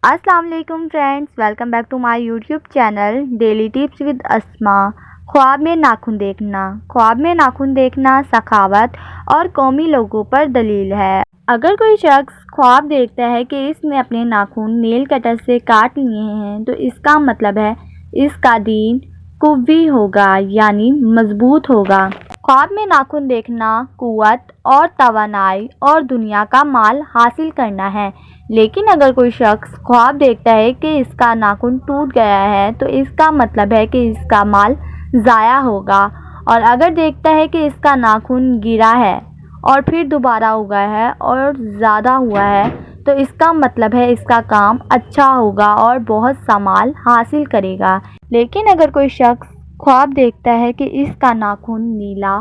السلام علیکم friends, welcome back to my YouTube channel daily tips with Asma. خواب میں ناخن دیکھنا۔ خواب میں ناخن دیکھنا سخاوت اور قومی لوگوں پر دلیل ہے۔ اگر کوئی شخص خواب دیکھتا ہے کہ اس نے اپنے ناخن نیل کٹر سے کاٹ لیے ہیں تو اس کا مطلب ہے اس کا دین قوی ہوگا، یعنی مضبوط ہوگا۔ خواب میں ناخن دیکھنا قوت اور توانائی اور دنیا کا مال حاصل کرنا ہے، لیکن اگر کوئی شخص خواب دیکھتا ہے کہ اس کا ناخن ٹوٹ گیا ہے تو اس کا مطلب ہے کہ اس کا مال ضائع ہوگا، اور اگر دیکھتا ہے کہ اس کا ناخن گرا ہے اور پھر دوبارہ اگا ہے اور زیادہ ہوا ہے تو اس کا مطلب ہے اس کا کام اچھا ہوگا اور بہت سا مال حاصل کرے گا۔ لیکن اگر کوئی شخص خواب دیکھتا ہے کہ اس کا ناخن نیلا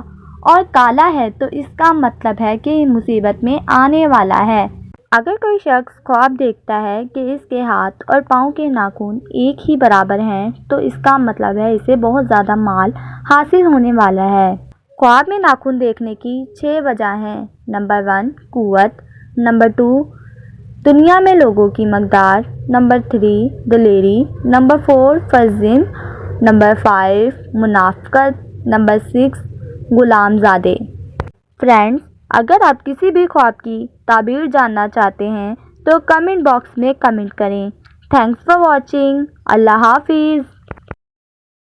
اور کالا ہے تو اس کا مطلب ہے کہ مصیبت میں آنے والا ہے۔ اگر کوئی شخص خواب دیکھتا ہے کہ اس کے ہاتھ اور پاؤں کے ناخن ایک ہی برابر ہیں تو اس کا مطلب ہے اسے بہت زیادہ مال حاصل ہونے والا ہے۔ خواب میں ناخن دیکھنے کی 6 وجہ ہیں۔ نمبر 1 قوت، نمبر 2 دنیا میں لوگوں کی مقدار، نمبر 3 دلیری، نمبر 4 فضل، نمبر 5 منافقت، نمبر 6 غلام زادے۔ فرینڈز، اگر آپ کسی بھی خواب کی تعبیر جاننا چاہتے ہیں تو کمنٹ باکس میں کمنٹ کریں۔ Thanks for watching. اللہ حافظ۔